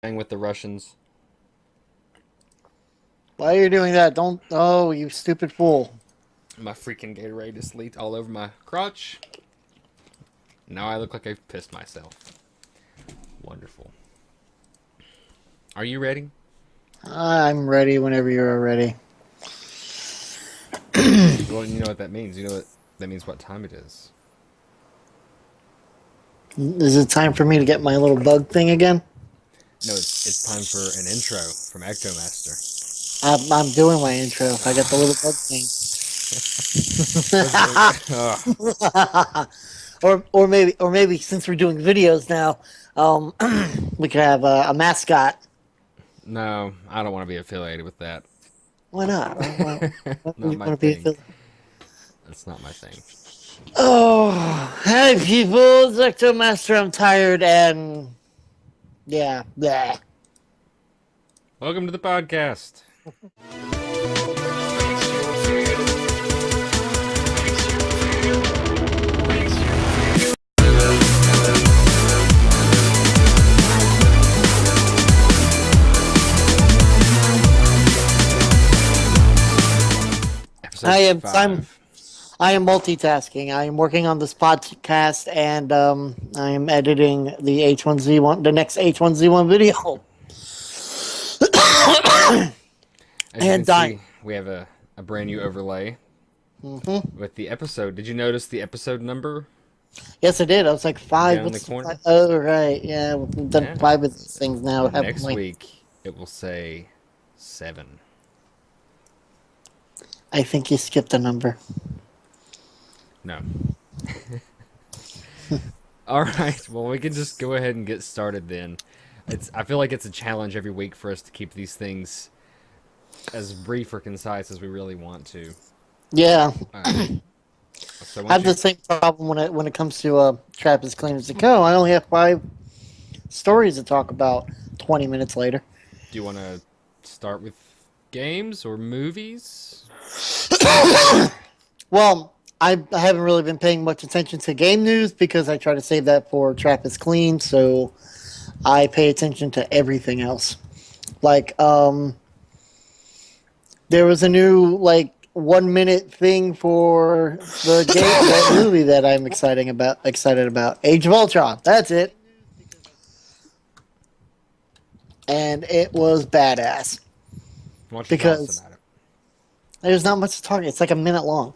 With the Russians. Why are you doing that? Don't. Oh, you stupid fool. My freaking Gatorade just leaked all over my crotch. Now I look like I've pissed myself. Wonderful. Are you ready? I'm ready whenever you're ready. Well, you know what that means. You know what that means what time it is. Is it time for me to get my little bug thing again? No, it's time for an intro from EctoMaster. I'm doing my intro. If I get the little bug thing. or maybe since we're doing videos now, um, we could have a mascot. No, I don't want to be affiliated with that. Why not? Why would Not you my want to be thing. affiliated? That's not my thing. Oh, hey people, it's EctoMaster. I'm tired and yeah, bleh. Welcome to the podcast. I Episode am. I'm 5. I am multitasking. I am working on this podcast and I am editing the H1Z1, the next H1Z1 video. As you can And dying. see, we have a brand new overlay hmm with the episode. Did you notice the episode number Yes, I did. I was like five. down in the What's corner? five? Oh, right. Yeah, we've done Yeah. five of these things now, haven't Next we? week it will say 7. I think you skipped a number. No. All right. Well, we can just go ahead and get started then. I feel like it's a challenge every week for us to keep these things as brief or concise as we really want to. Yeah, So I why don't have the you same problem when it comes to Trap as Clean as it go. I only have five stories to talk about 20 minutes later. do you want to start with games or movies? Well, I haven't really been paying much attention to game news because I try to save that for Trap is Clean, so I pay attention to everything else. Like, there was a new, like, 1 minute thing for that movie that I'm excited about. Age of Ultron. That's it. And it was badass. Why don't you tell us Because about it? there's not much to talk. It's like a minute long.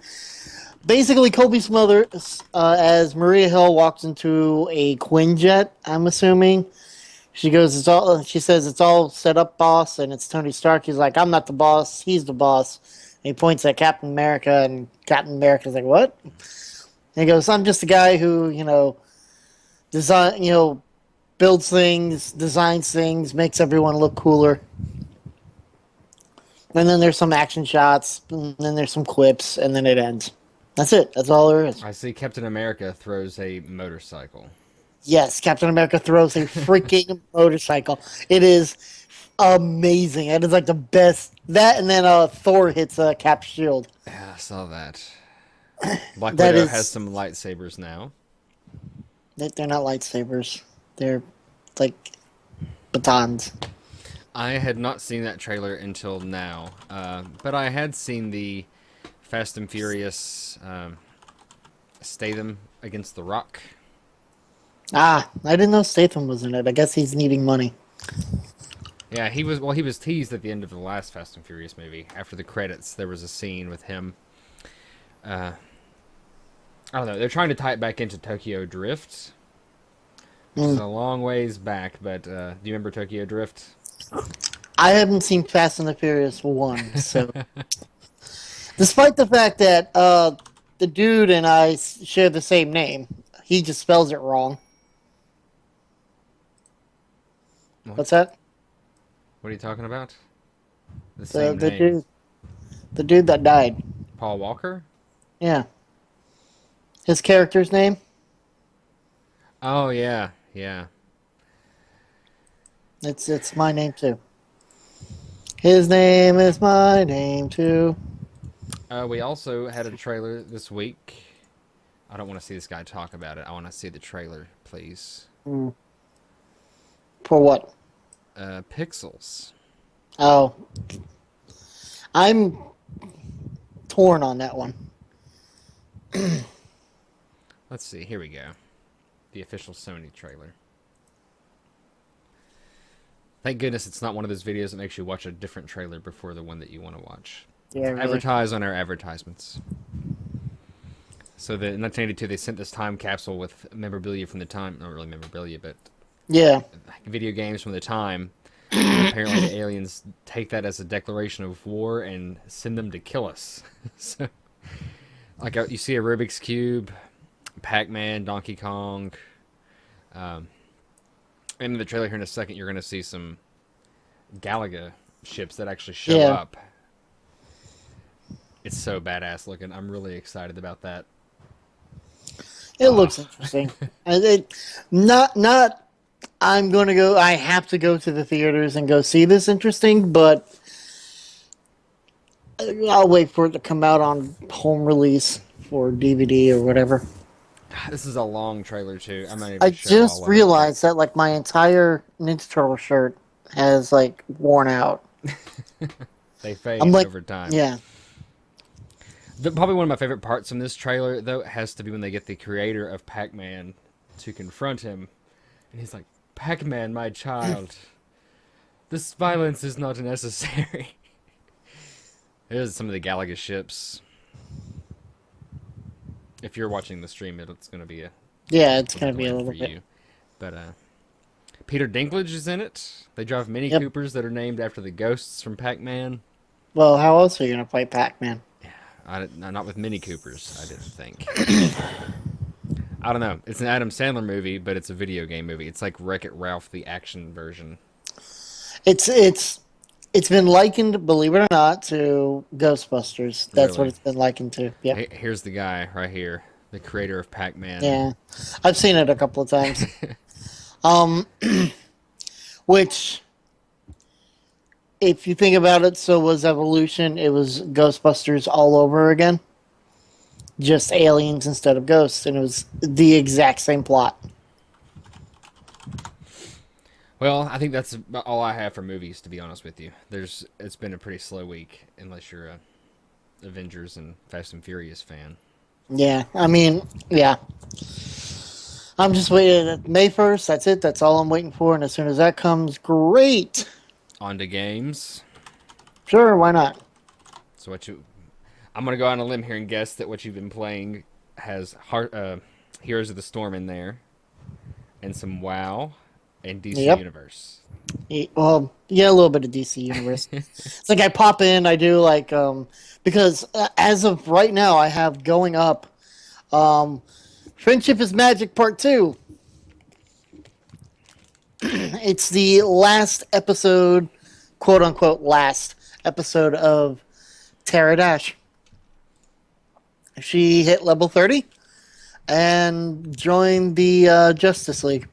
Basically, Kobe's mother, as Maria Hill walks into a Quinjet, I'm assuming. She goes, "It's all." She says, "It's all set up, boss." And it's Tony Stark. He's like, "I'm not the boss. He's the boss." And he points at Captain America, and Captain America's like, "What?" And he goes, "I'm just a guy who, builds things, designs things, makes everyone look cooler." And then there's some action shots, and then there's some quips, and then it ends. That's it. That's all there is. I see Captain America throws a motorcycle. Yes, Captain America throws a freaking motorcycle. It is amazing. It is like the best. That and then Thor hits Cap's shield. Yeah, I saw that. Black That Widow has is. some lightsabers now. They're not lightsabers. They're like batons. I had not seen that trailer until now, but I had seen the Fast and Furious Statham against The Rock. Ah, I didn't know Statham was in it. I guess he's needing money. Yeah, he was. Well, he was teased at the end of the last Fast and Furious movie. After the credits, there was a scene with him. Uh, I don't know. They're trying to tie it back into Tokyo Drift, which is Mm. a long ways back. But do you remember Tokyo Drift? I haven't seen Fast and the Furious 1, so despite the fact that the dude and I share the same name, he just spells it wrong. What? What's that? What are you talking about? The The same the name. dude the dude that died. Paul Walker? Yeah, his character's name. Oh yeah, yeah. It's my name too. His name is my name too. We also had a trailer this week. I don't want to see this guy talk about it. I want to see the trailer, please. Mm. For what? Pixels. Oh, I'm torn on that one. Let's see. Here we go. The official Sony trailer. Thank goodness it's not one of those videos that makes you watch a different trailer before the one that you want to watch. Yeah, really. Advertise on our advertisements. So in 1982, they sent this time capsule with memorabilia from the time. Not really memorabilia, but Yeah. video games from the time. And apparently the aliens take that as a declaration of war and send them to kill us. So, like, you see a Rubik's Cube, Pac-Man, Donkey Kong. In the trailer here in a second, you're going to see some Galaga ships that actually show up. It's so badass looking. I'm really excited about that. It looks interesting. Not. I'm going to go. I have to go to the theaters and go see this interesting, but I'll wait for it to come out on home release for DVD or whatever. This is a long trailer too. I'm not even I sure just realized that like my entire Ninja Turtle shirt has like worn out. They fade I'm like, over time. yeah. Probably one of my favorite parts from this trailer, though, has to be when they get the creator of Pac-Man to confront him. And he's like, Pac-Man, my child, this violence is not necessary. Here's some of the Galaga ships. If you're watching the stream, it's going to be it's going to be a little for bit. you. But Peter Dinklage is in it. They drive Mini Coopers that are named after the ghosts from Pac-Man. Well, how else are you going to fight Pac-Man? Not with Mini Coopers, I didn't think. I don't know. It's an Adam Sandler movie, but it's a video game movie. It's like Wreck-It Ralph, the action version. It's been likened, believe it or not, to Ghostbusters. That's what it's been likened to. Yeah. Here's the guy right here, the creator of Pac-Man. Yeah, I've seen it a couple of times. Which, if you think about it, so was Evolution. It was Ghostbusters all over again. Just aliens instead of ghosts, and it was the exact same plot. Well, I think that's about all I have for movies, to be honest with you. It's been a pretty slow week, unless you're a Avengers and Fast and Furious fan. Yeah, I mean, yeah. I'm just waiting. May 1st, that's it. That's all I'm waiting for, and as soon as that comes, great. On to games. Sure, why not? So I'm going to go on a limb here and guess that what you've been playing has Heroes of the Storm in there, and some WoW, and DC Universe. Well, yeah, a little bit of DC Universe. It's like I pop in, I do like, because as of right now, I have going up, Friendship is Magic Part 2. It's the last episode, quote unquote, last episode of Tara Dash. She hit level 30 and joined the Justice League.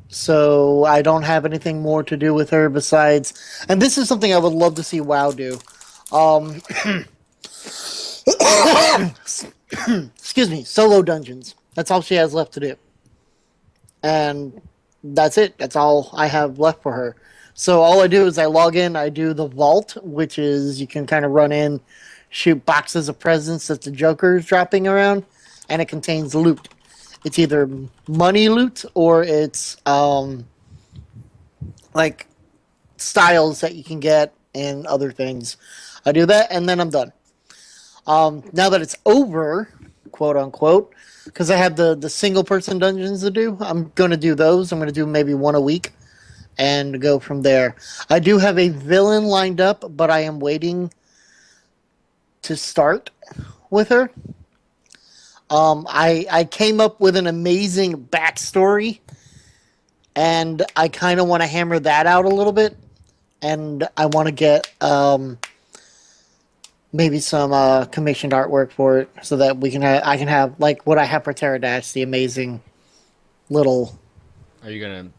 So I don't have anything more to do with her besides... And this is something I would love to see WoW do. Excuse me, solo dungeons. That's all she has left to do. And that's it. That's all I have left for her. So all I do is I log in, I do the vault, which is you can kind of run in, shoot boxes of presents that the Joker is dropping around, and it contains loot. It's either money loot or it's like styles that you can get and other things. I do that and then I'm done. Now that it's over, quote unquote, because I have the single person dungeons to do, I'm going to do those. I'm going to do maybe one a week and go from there. I do have a villain lined up, but I am waiting to start with her. I came up with an amazing backstory, and I kind of want to hammer that out a little bit, and I want to get maybe some commissioned artwork for it, so that I can have like what I have for Tara Dash, the amazing little. Are you gonna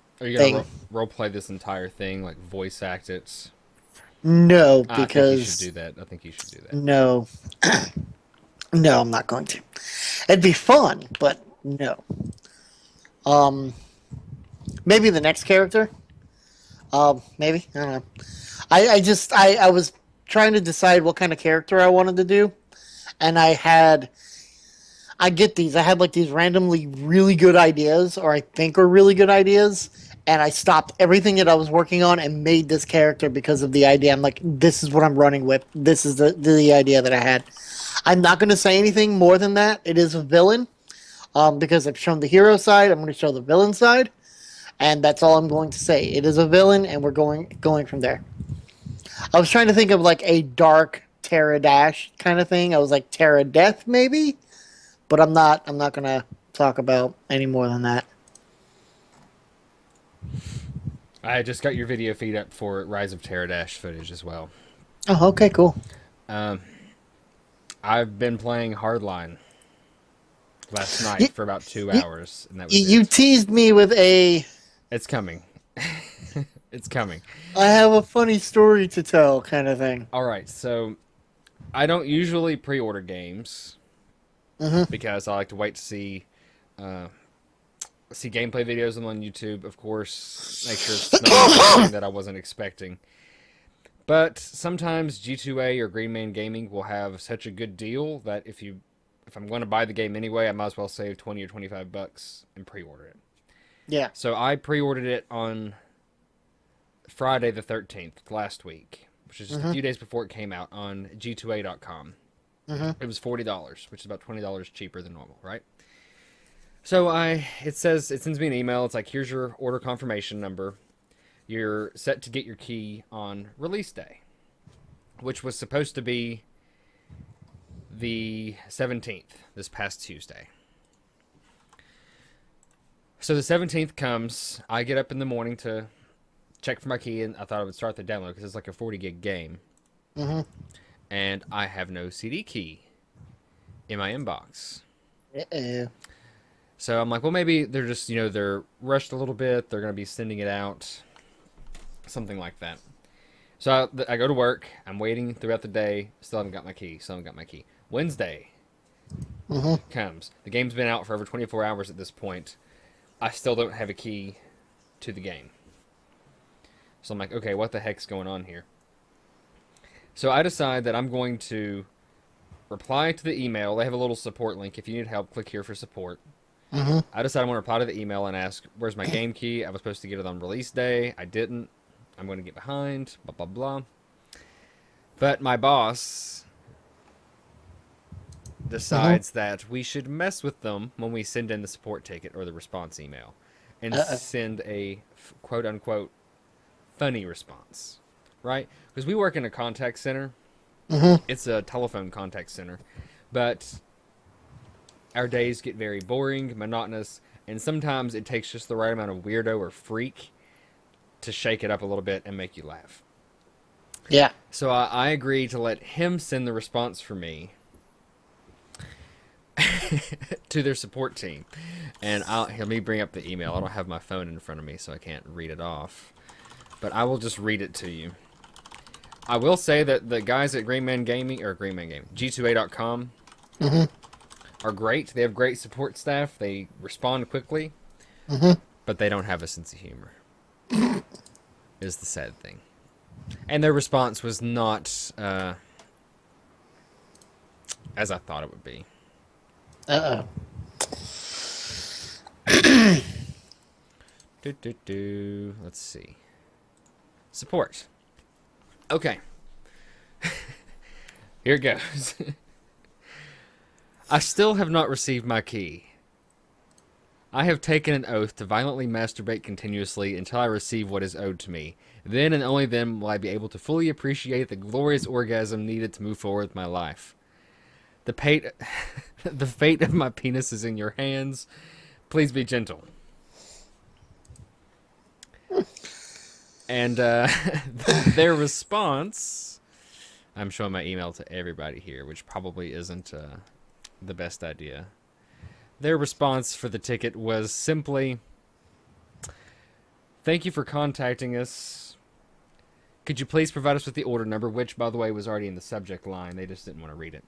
role play this entire thing, like voice act it? No, because I think you should do that. I think you should do that. No. No, I'm not going to. It'd be fun, but no. Maybe the next character. Maybe, I don't know. I was trying to decide what kind of character I wanted to do, and I get these. I had like these randomly really good ideas, or I think are really good ideas, and I stopped everything that I was working on and made this character because of the idea. I'm like, this is what I'm running with. This is the idea that I had. I'm not going to say anything more than that. It is a villain, because I've shown the hero side. I'm going to show the villain side, and that's all I'm going to say. It is a villain, and we're going from there. I was trying to think of like a dark Terra Dash kind of thing. I was like Terra Death maybe, but I'm not gonna talk about any more than that. I just got your video feed up for Rise of Terradash footage as well. Oh, okay, cool. Um, I've been playing Hardline last You, night for about two you, hours, and that was you it. teased me with a. It's coming. It's coming. I have a funny story to tell, kind of thing. All right, so I don't usually pre-order games Mm-hmm. because I like to wait to uh, see gameplay videos of them on YouTube. Of course, make sure it's not something that I wasn't expecting. But sometimes G2A or Green Man Gaming will have such a good deal that if I'm going to buy the game anyway, I might as well save 20 or $25 and pre-order it. Yeah. So I pre-ordered it on Friday the 13th last week, which is just a Mm-hmm. few days before it came out on G2A.com. Mm-hmm. It was $40, which is about $20 cheaper than normal, right? So it sends me an email. It's like, here's your order confirmation number. You're set to get your key on release day, which was supposed to be the 17th, this past Tuesday. So the 17th comes. I get up in the morning to check for my key, and I thought I would start the download because it's like a 40 gig game. Mm-hmm. And I have no CD key in my inbox. Uh-oh. So I'm like, well, maybe they're just, they're rushed a little bit. They're going to be sending it out. Something like that. So I go to work. I'm waiting throughout the day. Still haven't got my key. Wednesday Mm-hmm. comes. The game's been out for over 24 hours at this point. I still don't have a key to the game. So I'm like, okay, what the heck's going on here? So I decide that I'm going to reply to the email. They have a little support link. If you need help, click here for support. Mm-hmm. I decided I want to reply to the email and ask, where's my game key? I was supposed to get it on release day. I didn't. I'm going to get behind. Blah, blah, blah. But my boss decides that we should mess with them when we send in the support ticket or the response email and Uh-oh. send a quote-unquote funny response, right? Because we work in a contact center. Mm-hmm. It's a telephone contact center. But our days get very boring, monotonous, and sometimes it takes just the right amount of weirdo or freak to shake it up a little bit and make you laugh. Yeah. So I agree to let him send the response for me to their support team. And let me bring up the email. I don't have my phone in front of me, so I can't read it off. But I will just read it to you. I will say that the guys at G2A.com Mm-hmm. are great. They have great support staff. They respond quickly. Mm-hmm. But they don't have a sense of humor. Is the sad thing. And their response was not as I thought it would be. Uh-oh. Let's see. Support. Okay. Here it goes. I still have not received my key. I have taken an oath to violently masturbate continuously until I receive what is owed to me. Then and only then will I be able to fully appreciate the glorious orgasm needed to move forward with my life. The fate of my penis is in your hands. Please be gentle. And their response... I'm showing my email to everybody here, which probably isn't the best idea. Their response for the ticket was simply, thank you for contacting us. Could you please provide us with the order number, which, by the way, was already in the subject line. They just didn't want to read it.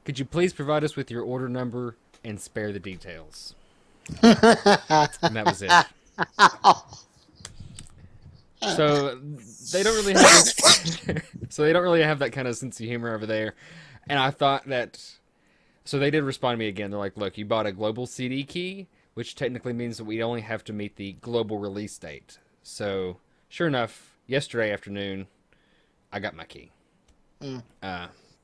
Could you please provide us with your order number and spare the details? And that was it. So they don't really have this, so they don't really have that kind of sense of humor over there. And I thought that so they did respond to me again. They're like, "Look, you bought a global CD key, which technically means that we only have to meet the global release date." So sure enough, yesterday afternoon, I got my key,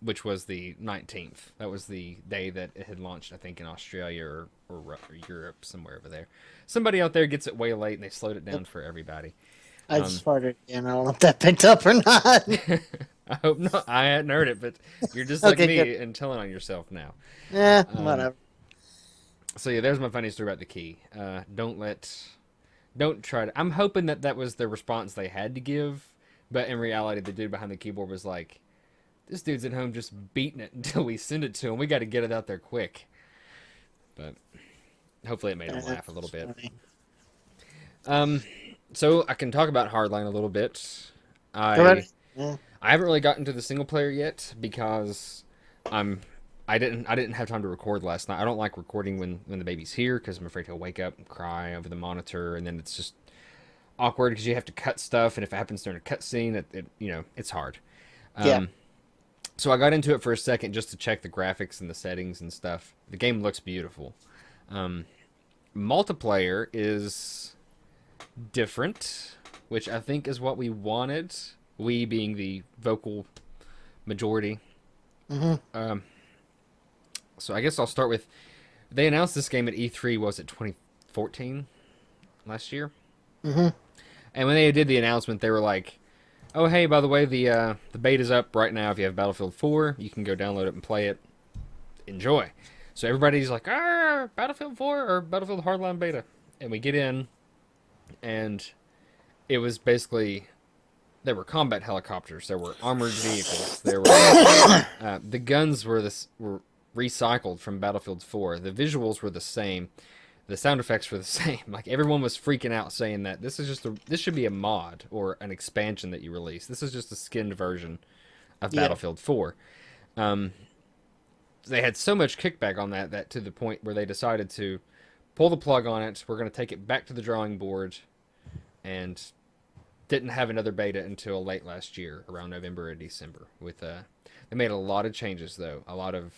which was the 19th. That was the day that it had launched, I think, in Australia or Europe, somewhere over there. Somebody out there gets it way late, and they slowed it down for everybody. I just farted, and I don't know if that picked up or not. I hope not. I hadn't heard it, but you're just like Okay, me good. and telling on yourself now. Yeah, whatever. So yeah, there's my funny story about the key. Don't try to. I'm hoping that that was the response they had to give, but in reality, the dude behind the keyboard was like, "This dude's at home just beating it until we send it to him. We got to get it out there quick." But hopefully, it made him laugh a little bit. So I can talk about Hardline a little bit. Go ahead. Yeah. I haven't really gotten to the single player yet because I didn't have time to record last night. I don't like recording when the baby's here because I'm afraid he'll wake up and cry over the monitor, and then it's just awkward because you have to cut stuff, and if it happens during a cutscene, it's hard. Yeah. So I got into it for a second just to check the graphics and the settings and stuff. The game looks beautiful. Multiplayer is different, which I think is what we wanted. We being the vocal majority. So I guess I'll start with, they announced this game at E3, was it 2014? Last year? And when they did the announcement, they were like, "Oh, hey, by the way, the beta's up right now. If you have Battlefield 4, you can go download it and play it. Enjoy." So everybody's like, Battlefield 4 or Battlefield Hardline beta. And we get in, and it was basically, there were combat helicopters, there were armored vehicles, there were the guns were recycled from Battlefield 4. The visuals were the same. The sound effects were the same. Like, everyone was freaking out saying that this should be a mod or an expansion that you release. This is just a skinned version of Battlefield 4. They had so much kickback on that to the point where they decided to pull the plug on it. We're going to take it back to the drawing board, and didn't have another beta until late last year, around November or December. They made a lot of changes, though. A lot of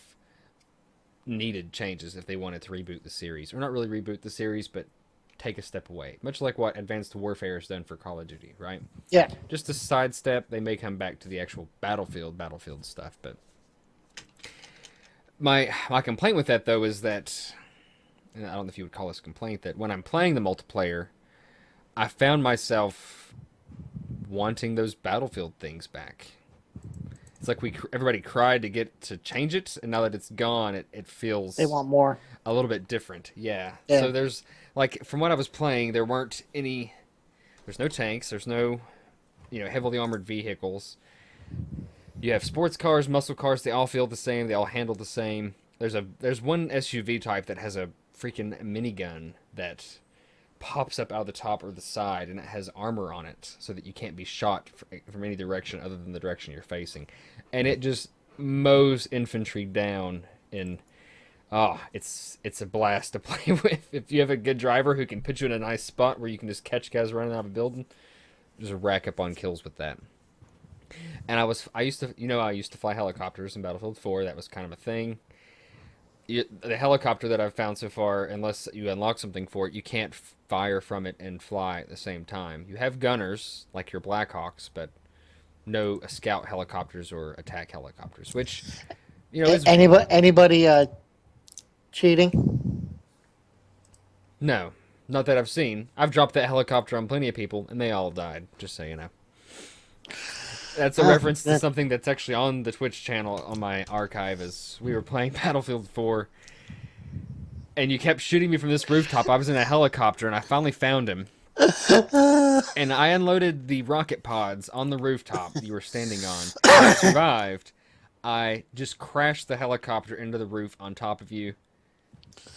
needed changes if they wanted to reboot the series. Or not really reboot the series, but take a step away. Much like what Advanced Warfare has done for Call of Duty, right? Yeah. Just a sidestep. They may come back to the actual Battlefield stuff, but my complaint with that, though, is that, and I don't know if you would call this a complaint, that when I'm playing the multiplayer, I found myself wanting those Battlefield things back. It's like everybody cried to get to change it, and now that it's gone, it feels They want more. a little bit different. Yeah. Yeah. So there's, like, from what I was playing, there's no tanks, there's no, heavily armored vehicles. You have sports cars, muscle cars, they all feel the same, they all handle the same. There's one SUV type that has a freaking minigun that pops up out of the top or the side, and it has armor on it so that you can't be shot from any direction other than the direction you're facing. And it just mows infantry down, and it's a blast to play with. If you have a good driver who can put you in a nice spot where you can just catch guys running out of a building, just rack up on kills with that. And I used to fly helicopters in Battlefield 4. That was kind of a thing. The helicopter that I've found so far, unless you unlock something for it, you can't fire from it and fly at the same time. You have gunners, like your Blackhawks, but no scout helicopters or attack helicopters, which, is... Anybody cheating? No, not that I've seen. I've dropped that helicopter on plenty of people, and they all died, just so you know. That's a reference to something that's actually on the Twitch channel on my archive. As we were playing Battlefield 4, and you kept shooting me from this rooftop. I was in a helicopter, and I finally found him. And I unloaded the rocket pods on the rooftop that you were standing on. I survived. I just crashed the helicopter into the roof on top of you,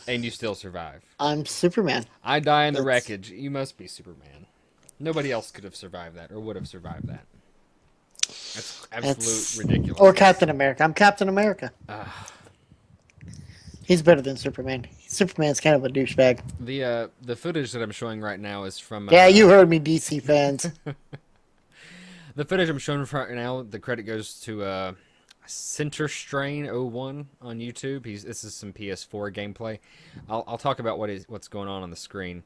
and you still survive. I'm Superman. I die in the wreckage. You must be Superman. Nobody else could have survived that, or would have survived that. That's absolute ridiculous. Or Captain America. I'm Captain America. He's better than Superman. Superman's kind of a douchebag. The footage that I'm showing right now is from Yeah, you heard me, DC fans. the footage I'm showing right now. The credit goes to Center Strain 01 on YouTube. This is some PS4 gameplay. I'll talk about what's going on the screen.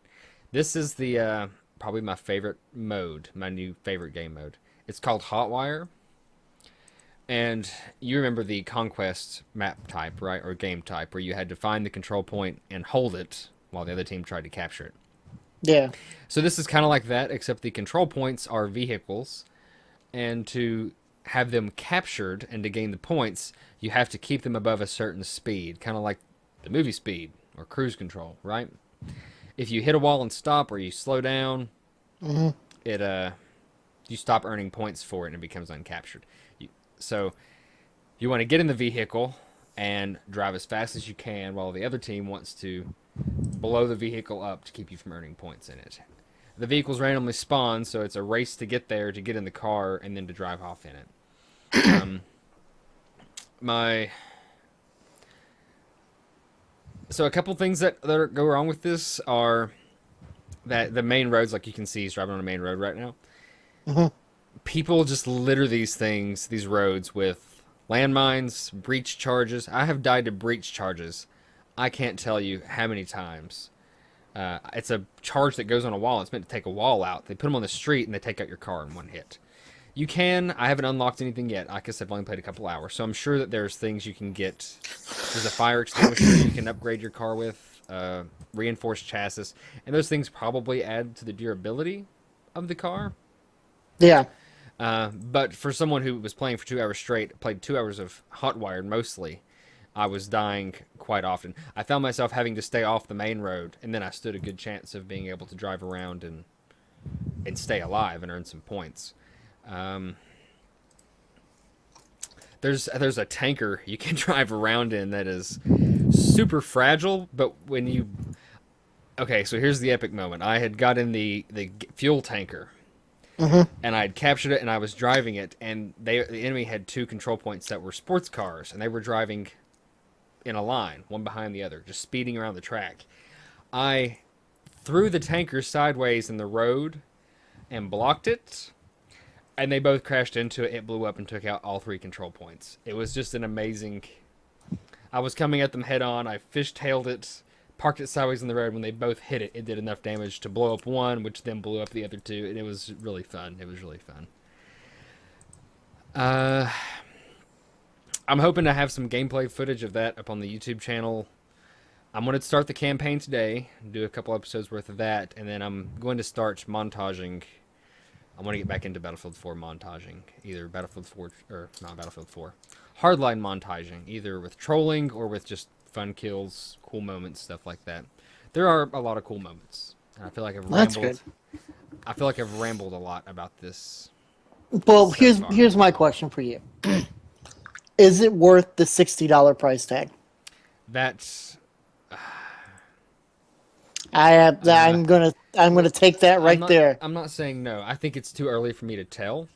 This is the probably my favorite mode, my new favorite game mode. It's called Hotwire. And you remember the Conquest map type, right? Or game type, where you had to find the control point and hold it while the other team tried to capture it. Yeah. So this is kind of like that, except the control points are vehicles. And to have them captured and to gain the points, you have to keep them above a certain speed. Kind of like the movie speed or cruise control, right? If you hit a wall and stop or you slow down, it you stop earning points for it and it becomes uncaptured. So you want to get in the vehicle and drive as fast as you can while the other team wants to blow the vehicle up to keep you from earning points in it. The vehicles randomly spawn, so it's a race to get there, to get in the car, and then to drive off in it. So a couple things that go wrong with this are that the main roads, like you can see, he's driving on a main road right now. People just litter these roads with landmines, breach charges. I have died to breach charges. I can't tell you how many times. It's a charge that goes on a wall. It's meant to take a wall out. They put them on the street and they take out your car in one hit. I haven't unlocked anything yet. Like I said, I've only played a couple hours. So I'm sure that there's things you can get. There's a fire extinguisher you can upgrade your car with, reinforced chassis. And those things probably add to the durability of the car. Yeah. But for someone who was playing for 2 hours straight, played 2 hours of Hotwired mostly, I was dying quite often. I found myself having to stay off the main road, and then I stood a good chance of being able to drive around and stay alive and earn some points. There's a tanker you can drive around in that is super fragile, but when you... Okay, so here's the epic moment. I had got in the fuel tanker, and I had captured it, and I was driving it, and the enemy had two control points that were sports cars, and they were driving in a line, one behind the other, just speeding around the track. I threw the tanker sideways in the road and blocked it, and they both crashed into it. It blew up and took out all three control points. It was just an amazing... I was coming at them head on. I fishtailed it, parked it sideways in the road. When they both hit it, it did enough damage to blow up one, which then blew up the other two, and it was really fun. It was really fun. I'm hoping to have some gameplay footage of that up on the YouTube channel. I'm going to start the campaign today, do a couple episodes worth of that, and then I'm going to start montaging. I want to get back into Battlefield 4 montaging, either Battlefield 4 or not Battlefield 4, hardline montaging, either with trolling or with just fun kills, cool moments, stuff like that. There are a lot of cool moments. And I feel like I've rambled. That's good. I feel like I've rambled a lot about this. Well, so here's my question for you. Is it worth the $60 price tag? That's I'm gonna take that right there. I'm not saying no. I think it's too early for me to tell.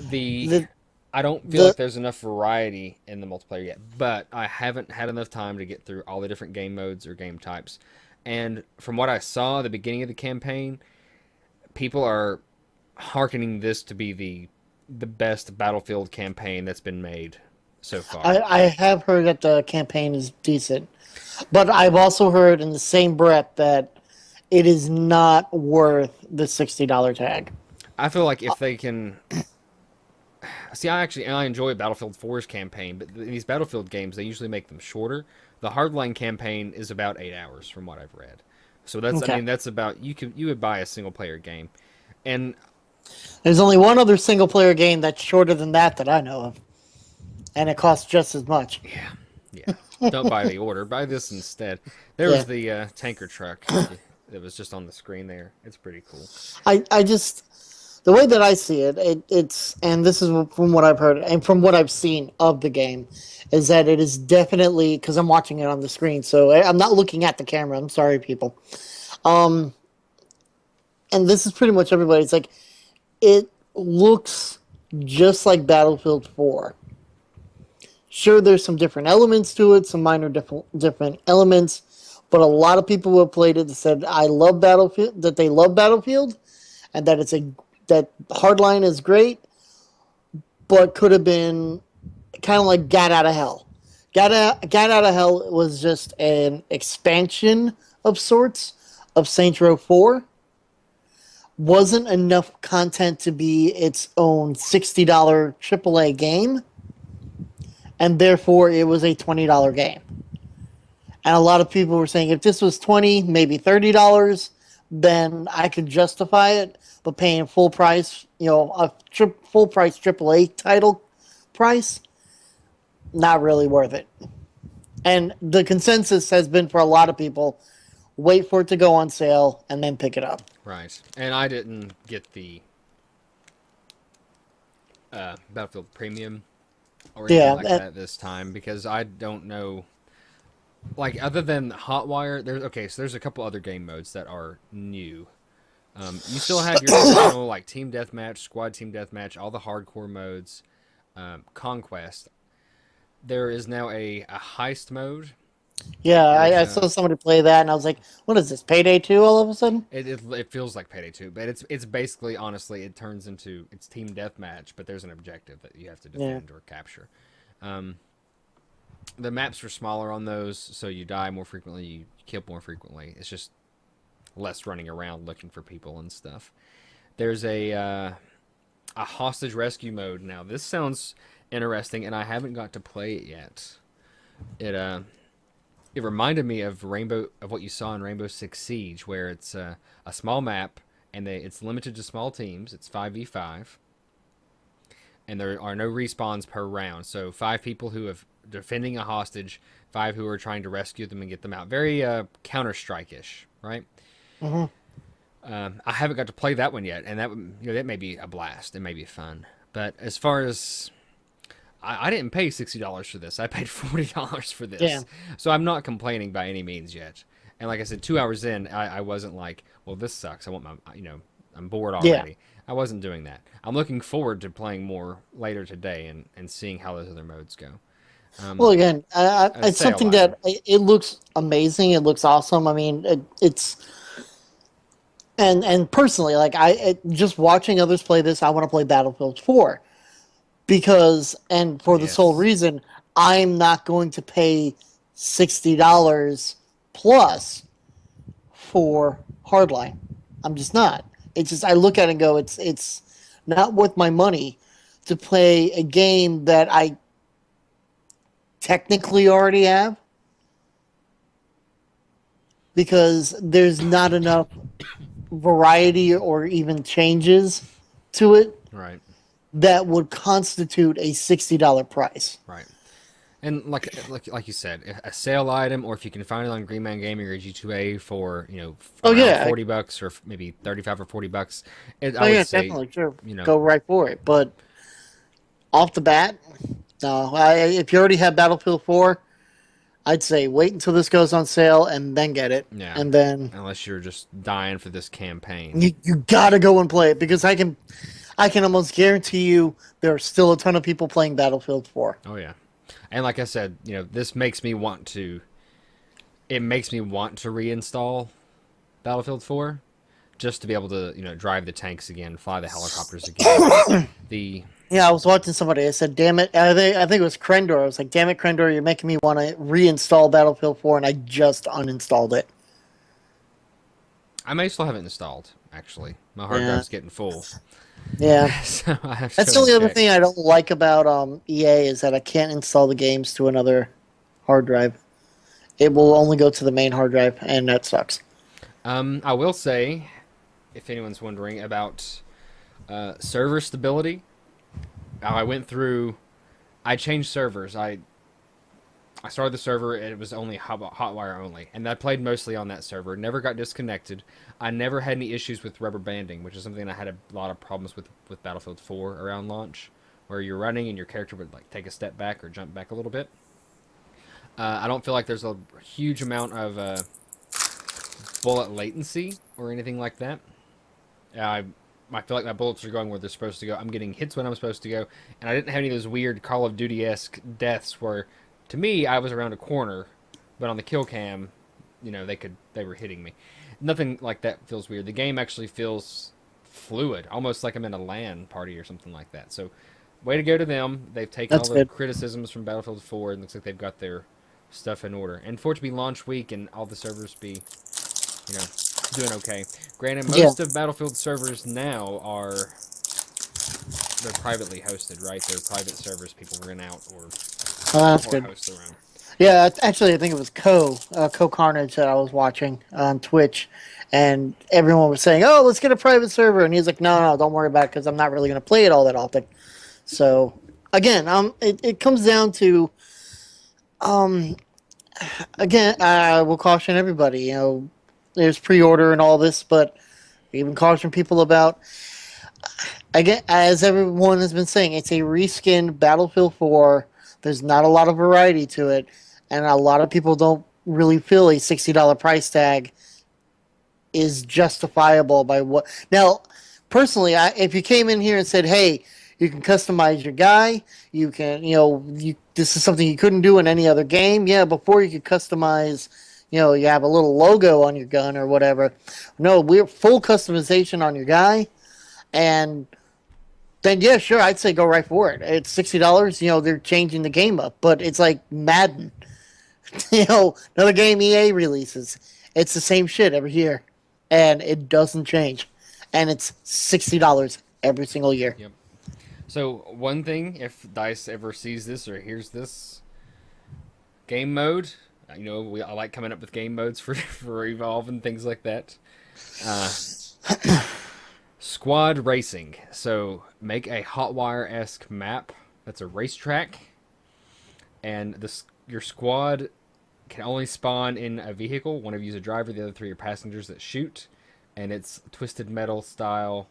I don't feel like there's enough variety in the multiplayer yet, but I haven't had enough time to get through all the different game modes or game types. And from what I saw at the beginning of the campaign, people are hearkening this to be the best Battlefield campaign that's been made so far. I have heard that the campaign is decent, but I've also heard in the same breath that it is not worth the $60 tag. I feel like if they can... See, I enjoy Battlefield 4's campaign, but these Battlefield games, they usually make them shorter. The Hardline campaign is about 8 hours, from what I've read. So that's, Okay. I mean, that's about... You would buy a single-player game. And... There's only one other single-player game that's shorter than that I know of, and it costs just as much. Yeah. Don't buy the order. Buy this instead. There was the tanker truck that was just on the screen there. It's pretty cool. I just... The way that I see it, it's... And this is from what I've heard, and from what I've seen of the game, is that it is definitely... Because I'm watching it on the screen, so I'm not looking at the camera. I'm sorry, people. And this is pretty much everybody. It's like... It looks just like Battlefield 4. Sure, there's some different elements to it, some minor different elements, but a lot of people who have played it said I love Battlefield, that they love Battlefield, and that that Hardline is great, but could have been kind of like Gat Out of Hell. Gat Out of Hell was just an expansion of sorts of Saints Row 4. Wasn't enough content to be its own $60 AAA game, and therefore it was a $20 game. And a lot of people were saying if this was $20, maybe $30, then I could justify it. But paying full price, a full price AAA title price, not really worth it. And the consensus has been for a lot of people, wait for it to go on sale and then pick it up. Right. And I didn't get the Battlefield Premium or anything like that this time because I don't know. Like, other than Hotwire, there's a couple other game modes that are new. You still have your traditional, like, Team Deathmatch, Squad Team Deathmatch, all the hardcore modes, Conquest. There is now a heist mode. Yeah, I saw somebody play that, and I was like, what is this, Payday 2 all of a sudden? It feels like Payday 2, but it's basically, honestly, it turns into, it's Team Deathmatch, but there's an objective that you have to defend or capture. The maps are smaller on those, so you die more frequently, you kill more frequently. It's just less running around looking for people and stuff. There's a hostage rescue mode now. This sounds interesting, and I haven't got to play it yet. It reminded me of what you saw in Rainbow Six Siege, where it's a small map and it's limited to small teams. It's 5v5, and there are no respawns per round. So 5 people who have defending a hostage, 5 who are trying to rescue them and get them out. Very Counter-Strike-ish, right? Mm-hmm. I haven't got to play that one yet, and that may be a blast. It may be fun. But as far as I didn't pay $60 for this. I paid $40 for this. Yeah. So I'm not complaining by any means yet. And like I said, 2 hours in, I wasn't like, well, this sucks. I want I'm bored already. Yeah. I wasn't doing that. I'm looking forward to playing more later today and seeing how those other modes go. Well, again, it's something that it looks amazing. It looks awesome. I mean, it's and personally, like just watching others play this, I want to play Battlefield 4 because, and for the sole reason, I'm not going to pay $60 plus for Hardline. I'm just not. It's just I look at it and go, it's not worth my money to play a game that I technically already have because there's not enough variety or even changes to it right that would constitute a $60 price. Right. And like you said, a sale item, or if you can find it on Green Man Gaming or G2A for $40 or maybe 35 or $40, I would say definitely, sure, go right for it. But off the bat, no. If you already have Battlefield 4, I'd say wait until this goes on sale and then get it. Yeah. And then unless you're just dying for this campaign, you gotta go and play it because I can almost guarantee you there are still a ton of people playing Battlefield 4. Oh yeah. And like I said, this makes me want to. It makes me want to reinstall Battlefield 4, just to be able to drive the tanks again, fly the helicopters again. Yeah, I was watching somebody. I said, "Damn it!" I think it was Krendor. I was like, "Damn it, Krendor! You're making me want to reinstall Battlefield 4," and I just uninstalled it. I may still have it installed. Actually, my hard drive's getting full. Yeah, so I have to that's the only other thing I don't like about EA is that I can't install the games to another hard drive. It will only go to the main hard drive, and that sucks. I will say, if anyone's wondering about server stability, I changed servers. I started the server, and it was only Hotwire only, and I played mostly on that server. Never got disconnected. I never had any issues with rubber banding, which is something I had a lot of problems with Battlefield 4 around launch, where you're running and your character would take a step back or jump back a little bit. I don't feel like there's a huge amount of bullet latency or anything like that. I feel like my bullets are going where they're supposed to go. I'm getting hits when I'm supposed to go, and I didn't have any of those weird Call of Duty-esque deaths where, to me, I was around a corner, but on the kill cam, they were hitting me. Nothing like that feels weird. The game actually feels fluid, almost like I'm in a LAN party or something like that. So, way to go to them. They've taken That's all the good. criticisms from Battlefield 4 and looks like they've got their stuff in order. And for it to be launch week and all the servers be, you know, doing okay. Granted, Yeah. most of Battlefield servers now they're privately hosted, right? They're private servers people rent out That's or good. host their own. Yeah, actually, I think it was Co Carnage that I was watching on Twitch, and everyone was saying, "Oh, let's get a private server," and he's like, "No, no, don't worry about it because I'm not really going to play it all that often." So again, it comes down to, um, again, I will caution everybody. There's pre-order and all this, but even caution people about, again, as everyone has been saying, it's a reskinned Battlefield 4. There's not a lot of variety to it, and a lot of people don't really feel a $60 price tag is justifiable by what. Now, personally, if you came in here and said, "Hey, you can customize your guy. You can, this is something you couldn't do in any other game." Yeah, before you could customize, you have a little logo on your gun or whatever. No, we're full customization on your guy, and then yeah, sure, I'd say go right for it. It's $60. They're changing the game up, but it's like Madden. Another game EA releases. It's the same shit every year, and it doesn't change, and it's $60 every single year. Yep. So one thing, if Dice ever sees this or hears this, game mode. I like coming up with game modes for for Evolve and things like that. Uh, Squad racing. So make a Hotwire-esque map that's a racetrack, and your squad can only spawn in a vehicle. One of you is a driver, the other three are passengers that shoot, and it's Twisted Metal style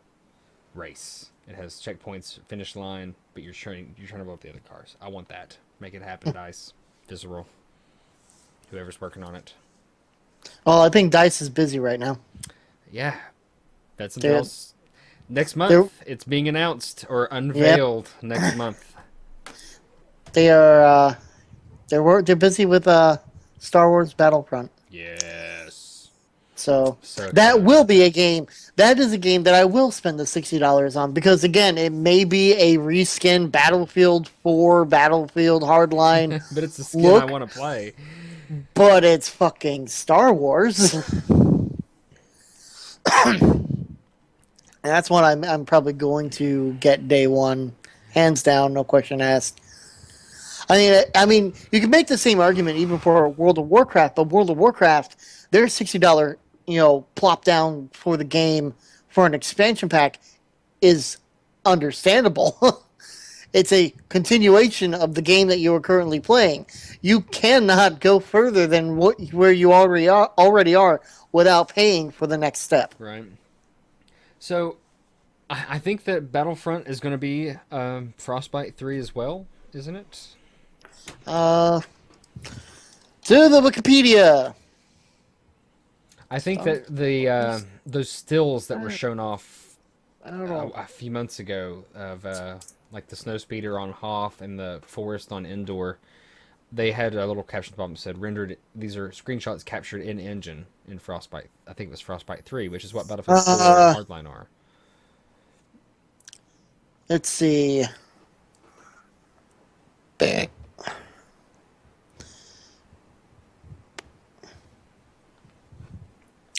race. It has checkpoints, finish line, but you're trying to blow up the other cars. I want that. Make it happen, Dice. Visceral. Whoever's working on it. Well, I think Dice is busy right now. Yeah, that's something They're- else. Next they're- month, it's being announced or unveiled next month. They are they're busy with Star Wars Battlefront. Yes. So So that excited. will be a game. That is a game that I will spend the $60 on because again, it may be a reskin Battlefield 4, Battlefield Hardline But it's a skin I look, want to play. but it's fucking Star Wars. And that's what I'm probably going to get day one, hands down, no question asked. I mean, you can make the same argument even for World of Warcraft, but World of Warcraft, their $60, plop down for the game for an expansion pack is understandable. It's a continuation of the game that you are currently playing. You cannot go further than where you already are without paying for the next step. Right. So, I think that Battlefront is going to be Frostbite 3 as well, isn't it? To the Wikipedia. I think that the those stills that were shown off I don't know. a few months ago of like the snowspeeder on Hoth and the forest on Endor, they had a little caption bottom that said rendered. These are screenshots captured in engine in Frostbite. I think it was Frostbite 3, which is what Battlefield 4 and Hardline are. Let's see. Back.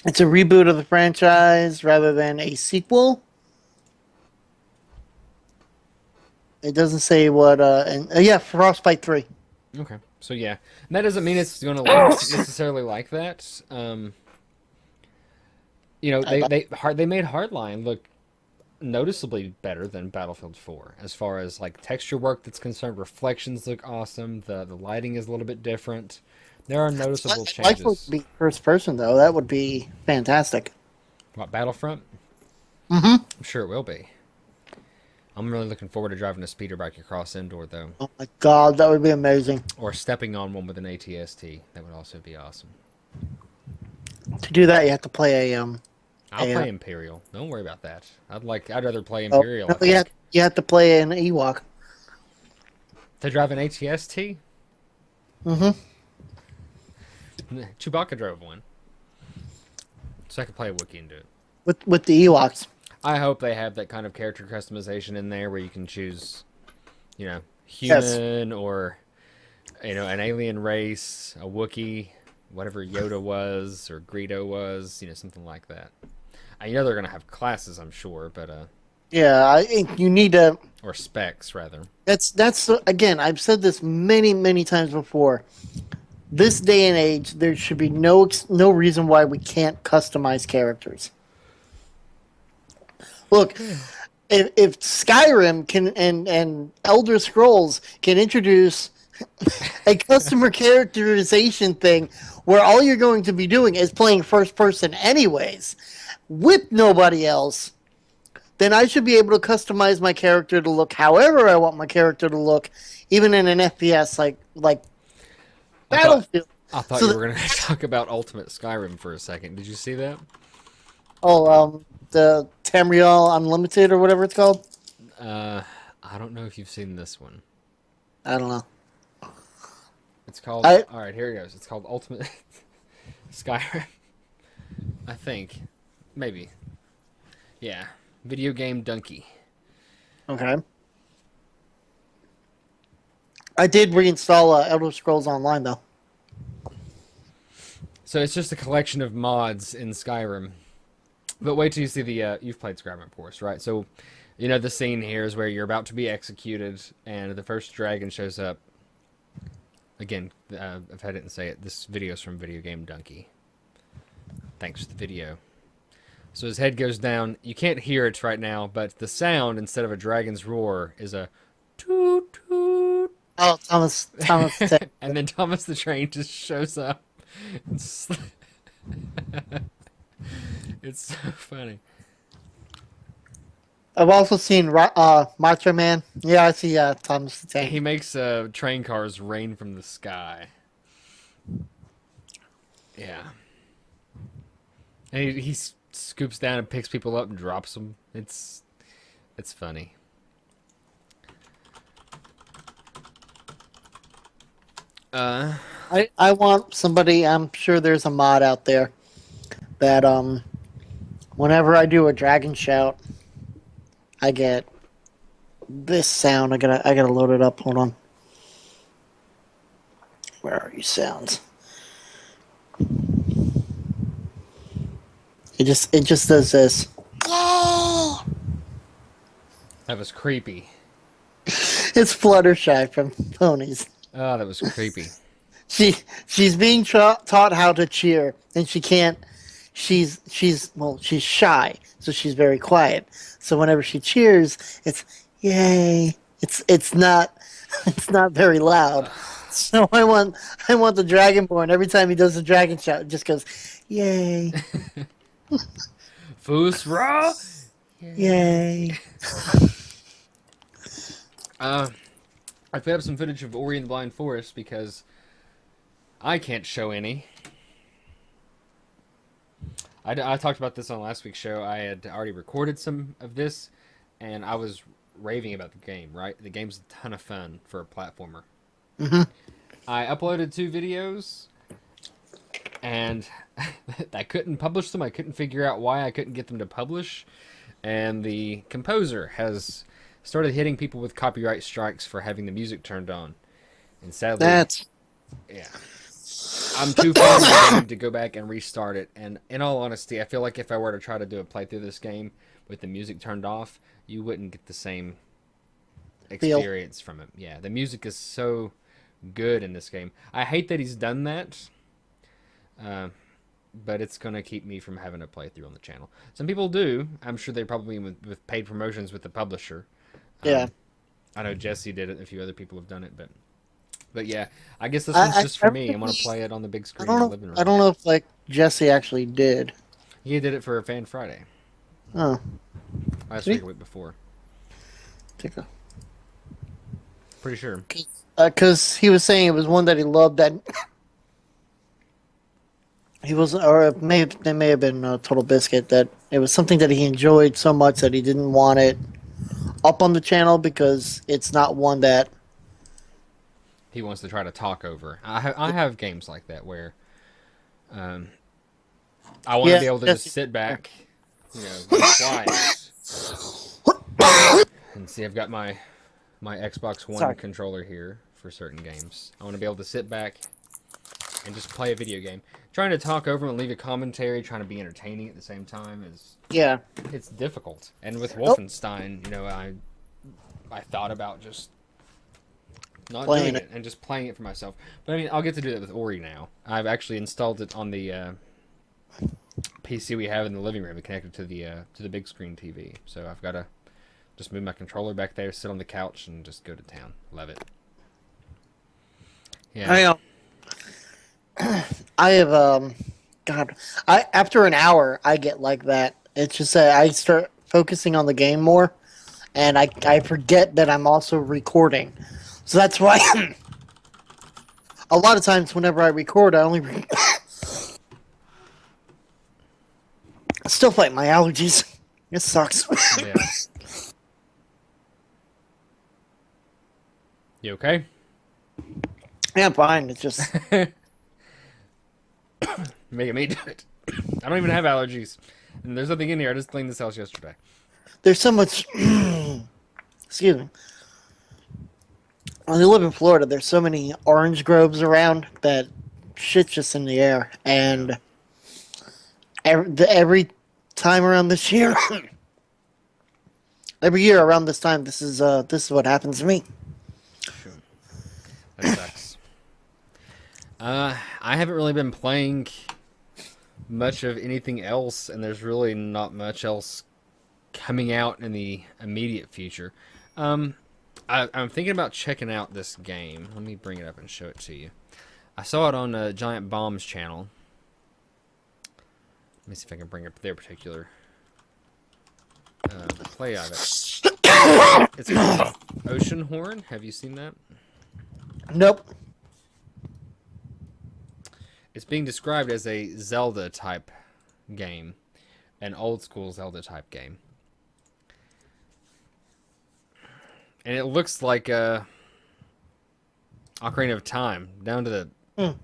It's a reboot of the franchise rather than a sequel. It doesn't say what. Yeah, Frostbite 3. Okay, so yeah, and that doesn't mean it's going to look necessarily like that. They made Hardline look noticeably better than Battlefield 4 as far as like texture work that's concerned. Reflections look awesome. The lighting is a little bit different. There are noticeable I'd like for it changes. to be first person though. That would be fantastic. What, Battlefront? Mm-hmm. I'm sure it will be. I'm really looking forward to driving a speeder bike across Endor though, Oh my god, that would be amazing. or stepping on one with an ATST. That would also be awesome. To do that, you have to play a I'll Yeah. play Imperial. Don't worry about that. I'd rather play Oh, Imperial, no, I think. you have to play an Ewok. To drive an ATST? Mm-hmm. Chewbacca drove one. So I could play a Wookiee and do it. With the Ewoks. I hope they have that kind of character customization in there where you can choose, Yes. human or, an alien race, a Wookiee, whatever Yoda was or Greedo was, something like that. They're going to have classes, I'm sure, but, Yeah, you need to. or specs, rather. That's again. I've said this many times before. This day and age, there should be no reason why we can't customize characters. Look, if Skyrim can and Elder Scrolls can introduce a customer characterization thing where all you're going to be doing is playing first person anyways with nobody else, then I should be able to customize my character to look however I want my character to look, even in an FPS like I thought, Battlefield. I thought So you were going to talk about Ultimate Skyrim for a second. Did you see that? The Tamriel Unlimited or whatever it's called. I don't know if you've seen this one. I don't know. It's called. I All right, here it goes. It's called Ultimate Skyrim. I think, maybe. Yeah, video game donkey. Okay. I did reinstall Elder Scrolls Online though. So it's just a collection of mods in Skyrim. But wait till you see the. You've played Skyrim, of course, right? So, the scene here is where you're about to be executed, and the first dragon shows up. Again, if I didn't say it, this video's from Video Game Donkey. Thanks for the video. So his head goes down. You can't hear it right now, but the sound, instead of a dragon's roar, is a toot toot. Oh, Thomas. And then Thomas the Train just shows up. It's, it's so funny. I've also seen Macho Man. Yeah, I see Thomas the Tank. He makes train cars rain from the sky. Yeah. And he scoops down and picks people up and drops them. It's funny. I want somebody. I'm sure there's a mod out there that whenever I do a dragon shout, I get this sound. I gotta load it up. Hold on. Where are you sounds? It just does this. That was creepy. It's Fluttershy from Ponies. Oh, that was creepy. She's being taught how to cheer, and she can't. She's shy, so she's very quiet. So whenever she cheers, it's yay. It's not very loud. So I want the Dragonborn. Every time he does the dragon shout, it just goes yay, Fusra! yay. I put up some footage of Ori and the Blind Forest because I can't show any. I talked about this on last week's show. I had already recorded some of this, and I was raving about the game, right? The game's a ton of fun for a platformer. Mm-hmm. I uploaded 2 videos, and I couldn't publish them. I couldn't figure out why I couldn't get them to publish. And the composer has started hitting people with copyright strikes for having the music turned on. And sadly, yeah. I'm too far in the game to go back and restart it. And in all honesty, I feel like if I were to try to do a playthrough of this game with the music turned off, you wouldn't get the same experience from it. Yeah, the music is so good in this game. I hate that he's done that, but it's going to keep me from having a playthrough on the channel. Some people do. I'm sure they probably with paid promotions with the publisher. Yeah. I know Jesse did it. A few other people have done it, but yeah, I guess this one's just for me. I want to play it on the big screen in the living room. I don't know if like Jesse actually did. He did it for Fan Friday. Oh. Last week or week before. Pretty sure. Because he was saying it was one that he loved that He was, or they may have been Total Biscuit. That it was something that he enjoyed so much that he didn't want it up on the channel because it's not one that. He wants to try to talk over. I have games like that where um, I want to Yeah, be able to just Jesse. sit back, be quiet, and see. I've got my Xbox One Sorry. controller here for certain games. I want to be able to sit back and just play a video game. Trying to talk over and leave a commentary, trying to be entertaining at the same time is Yeah. it's difficult. And with Oh, Wolfenstein, I thought about just not playing doing it. it and just playing it for myself. But I mean, I'll get to do that with Ori now. I've actually installed it on the PC we have in the living room, connected to the big screen TV. So I've got to just move my controller back there, sit on the couch, and just go to town. Love it. Yeah. I know. I have God. I After an hour, I get like that. It's just that I start focusing on the game more, and I forget that I'm also recording. So that's why a lot of times whenever I record, I only still fight my allergies. It sucks. Yeah. You okay? Yeah, I'm fine. It's just Making me do it. I don't even have allergies. And there's nothing in here. I just cleaned this house yesterday. there's so much. Excuse me. When you live in Florida, there's so many orange groves around that shit's just in the air. And every time around this year, every year around this time, this is what happens to me. Shoot. That sucks. I haven't really been playing much of anything else, and there's really not much else coming out in the immediate future. I'm thinking about checking out this game. Let me bring it up and show it to you. I saw it on Giant Bomb's channel. Let me see if I can bring up their particular play of it. It's called Ocean Horn. Have you seen that? Nope. It's being described as a Zelda type game, an old school Zelda type game. And it looks like Ocarina of Time, down to the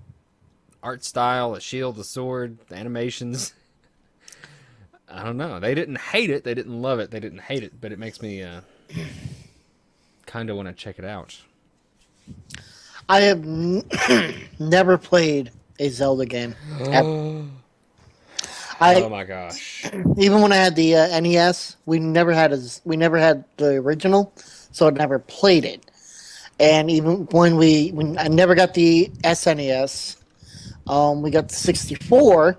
art style, the shield, the sword, the animations. I don't know. They didn't hate it. They didn't love it. They didn't hate it. But it makes me kind of want to check it out. I have never played a Zelda game. Ever. Oh my gosh. Even when I had the NES, we never had the original, so I never played it. And even when I never got the SNES, we got the 64.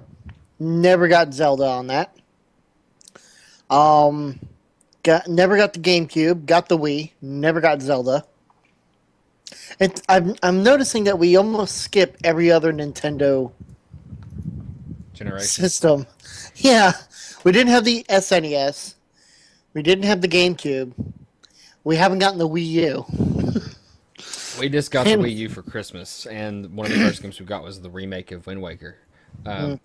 Never got Zelda on that. Never got the GameCube. Got the Wii. Never got Zelda. I'm noticing that we almost skip every other Nintendo Generation. system. Yeah, we didn't have the SNES. We didn't have the GameCube. We haven't gotten the Wii U. We just got the Wii U for Christmas, and one of the first games we got was the remake of Wind Waker.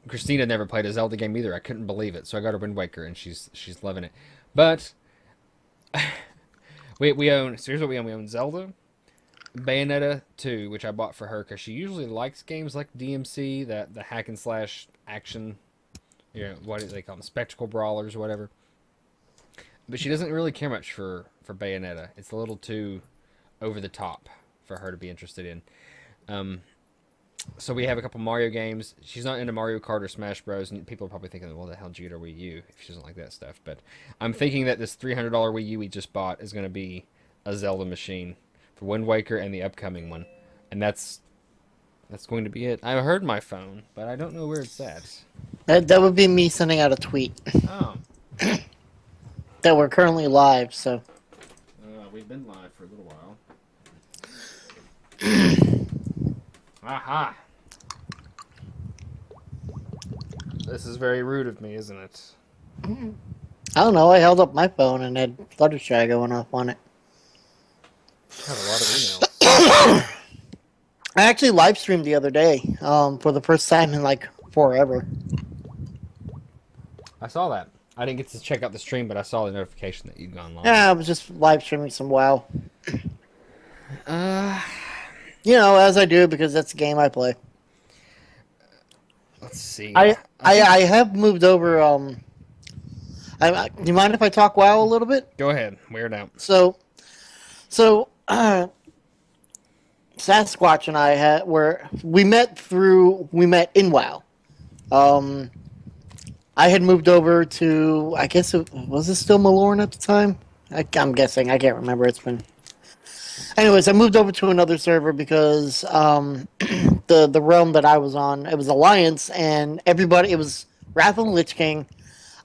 Christina never played a Zelda game either. I couldn't believe it, so I got her Wind Waker, and she's loving it. But we own. So here's what we own. We own Zelda, Bayonetta 2, which I bought for her because she usually likes games like DMC, the hack and slash action. What do they call them? Spectacle brawlers or whatever. But she doesn't really care much for Bayonetta. It's a little too over the top for her to be interested in. So we have a couple Mario games. She's not into Mario Kart or Smash Bros. And people are probably thinking, well, the hell did you get her Wii U if she doesn't like that stuff? But I'm thinking that this $300 Wii U we just bought is going to be a Zelda machine for Wind Waker and the upcoming one. And that's going to be it. I heard my phone, but I don't know where it's at. That would be me sending out a tweet Oh. that we're currently live. So We've been live for a little while. Aha! This is very rude of me, isn't it? I don't know. I held up my phone and had Fluttershy going off on it. I have a lot of emails. I actually live streamed the other day for the first time in like forever. I saw that. I didn't get to check out the stream, but I saw the notification that you'd gone live. Yeah, I was just live streaming some WoW. Uh, As I do because that's the game I play. let's see. I have moved over. Do you mind if I talk WoW a little bit? Go ahead. Wear it out. So, Sasquatch and I we met in WoW. I had moved over to, I guess was it still Malorn at the time? I'm guessing. I can't remember. It's been. Anyways, I moved over to another server because the realm that I was on, it was Alliance, and everybody, it was Wrath of the Lich King.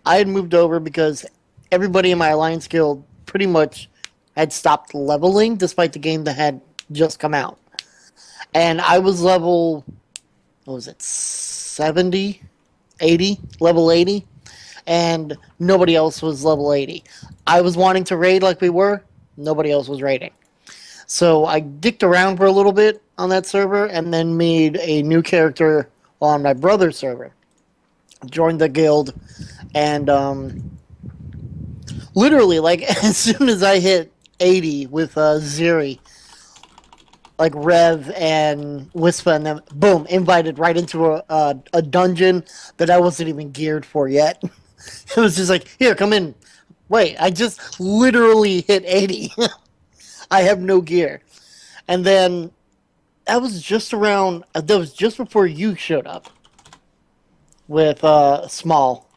I had moved over because everybody in my Alliance guild pretty much had stopped leveling despite the game that had just come out. And I was level, what was it, 70, 80, level 80, and nobody else was level 80. I was wanting to raid like we were, nobody else was raiding. So I dicked around for a little bit on that server and then made a new character on my brother's server. Joined the guild, and literally, like, as soon as I hit 80 with Ziri, like Rev and Wispa and them, boom, invited right into a dungeon that I wasn't even geared for yet. It was just like, here, come in. Wait, I just literally hit 80. I have no gear. And then that was just before you showed up with Small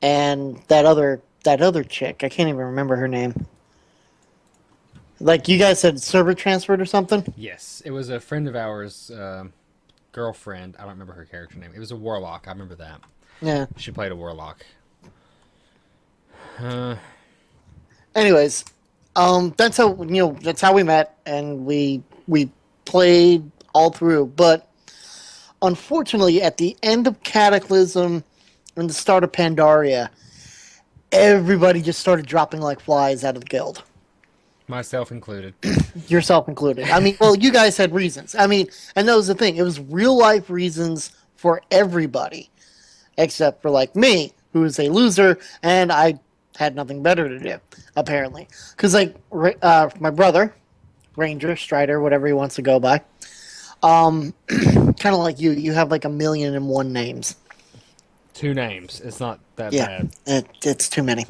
and that other chick. I can't even remember her name. Like, you guys said server transferred or something? Yes, it was a friend of ours, girlfriend. I don't remember her character name. It was a warlock. I remember that. Yeah. She played a warlock. Anyways, that's how we met, and we played all through. But unfortunately, at the end of Cataclysm and the start of Pandaria, everybody just started dropping like flies out of the guild. Myself included. Yourself included. I mean, well, you guys had reasons. I mean, and that was the thing. It was real life reasons for everybody, except for like me, who is a loser, and I had nothing better to do, apparently. Because like my brother, Ranger, Strider, whatever he wants to go by, kind of like you have like 1,000,001 names. 2 names. It's not that bad. It's too many.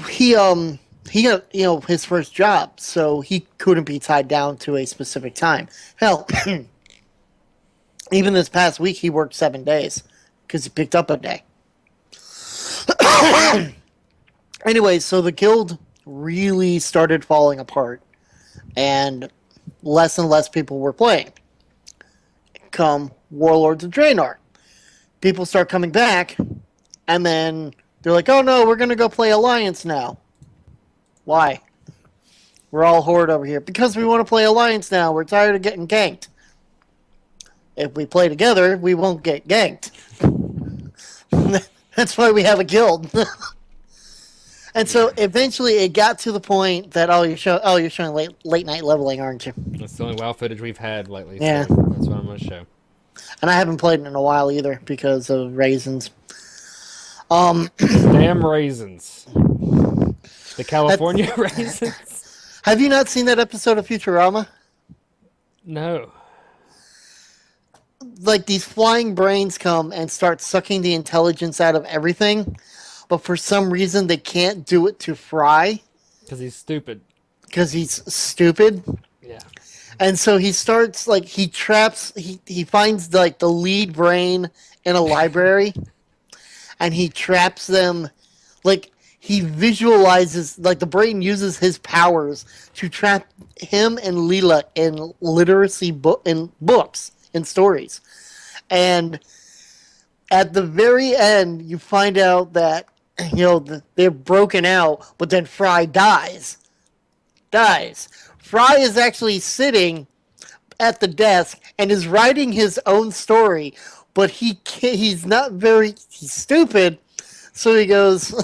He got his first job, so he couldn't be tied down to a specific time. Hell, even this past week he worked 7 days because he picked up a day. Anyway, so the guild really started falling apart, and less people were playing. Come Warlords of Draenor, people start coming back, and then they're like, oh no, we're going to go play Alliance now. Why? We're all Horde over here. Because we want to play Alliance now. We're tired of getting ganked. If we play together, we won't get ganked. That's why we have a guild. And so eventually it got to the point that, you're showing late night leveling, aren't you? That's the only WoW footage we've had lately. Yeah. So that's what I'm going to show. And I haven't played it in a while either because of raisins. Damn raisins. The California raisins. Have you not seen that episode of Futurama? No. Like, these flying brains come and start sucking the intelligence out of everything, but for some reason they can't do it to Fry. Because he's stupid. Because he's stupid. Yeah. And so he starts, like, he finds, like, the lead brain in a library, and he traps them, like, he visualizes, like, the brain uses his powers to trap him and Leela in in books, in stories. And at the very end, you find out that, they're broken out, but then Fry dies. Fry is actually sitting at the desk and is writing his own story, but he's stupid, so he goes,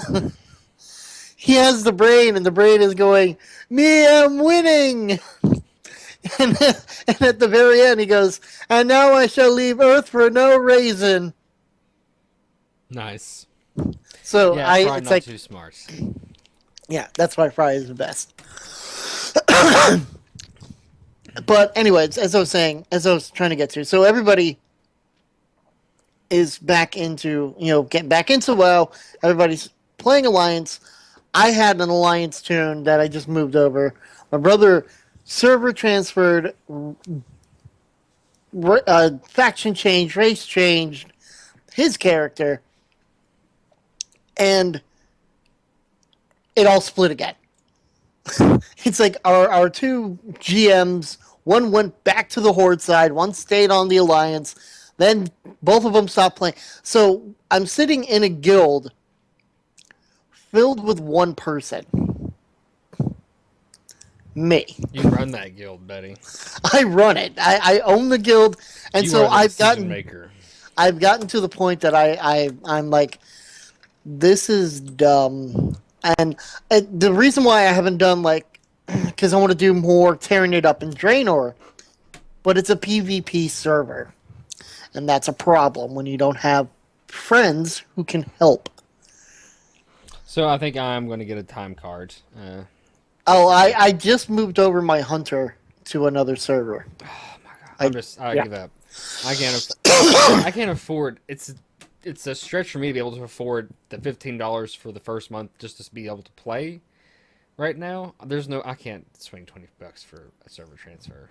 he has the brain, and the brain is going, me, I'm winning! and at the very end, he goes, "And now I shall leave Earth for no reason." Nice. So Yeah, Fry it's not like, too smart. yeah, that's why Fry is the best. But anyways, as I was saying, as I was trying to get to, so everybody is back into, getting back into WoW. Everybody's playing Alliance. I had an Alliance tune that I just moved over. My brother server transferred, faction changed, race changed, his character, and it all split again. It's like our two GMs, one went back to the Horde side, one stayed on the Alliance, then both of them stopped playing. So I'm sitting in a guild filled with one person. Me. You run that guild, Betty. I run it. I own the guild, and You so are the decision maker. I've gotten to the point that I'm like, this is dumb. And the reason why I haven't done, like, because I want to do more tearing it up in Draenor, but it's a PvP server, and that's a problem when you don't have friends who can help. So I think I'm going to get a time card. Oh, I just moved over my hunter to another server. Oh my god! I yeah. give up. I can't afford. It's a stretch for me to be able to afford the $15 for the first month just to be able to play. Right now, I can't swing $20 for a server transfer.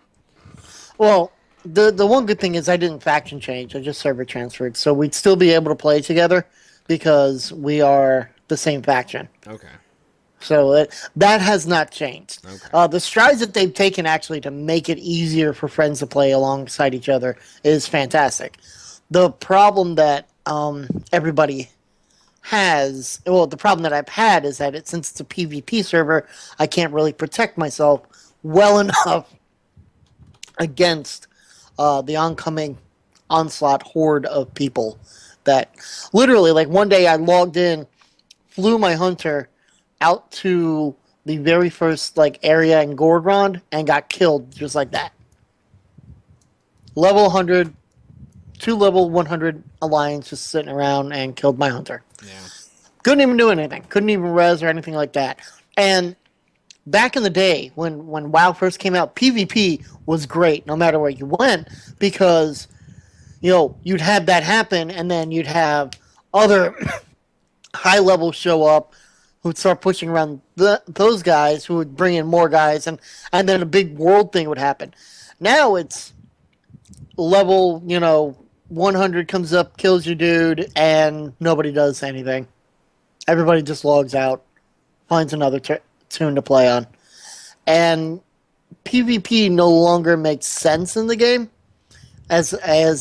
Well, the one good thing is I didn't faction change. I just server transferred, so we'd still be able to play together because we are the same faction. Okay. So that has not changed. Okay. The strides that they've taken actually to make it easier for friends to play alongside each other is fantastic. The problem that everybody has, well, the problem that I've had is that since it's a PvP server, I can't really protect myself well enough against the oncoming onslaught horde of people. That literally, like, one day I logged in, flew my hunter out to the very first, like, area in Gordrond and got killed just like that. Level 100, 2 level 100 alliance just sitting around and killed my hunter. Yeah. Couldn't even do anything. Couldn't even res or anything like that. And back in the day when WoW first came out, PvP was great no matter where you went because, you'd have that happen and then you'd have other high levels show up who'd start pushing around those guys who would bring in more guys, and then a big world thing would happen. Now it's level, 100 comes up, kills your dude, and nobody does anything. Everybody just logs out, finds another tune to play on. And PvP no longer makes sense in the game as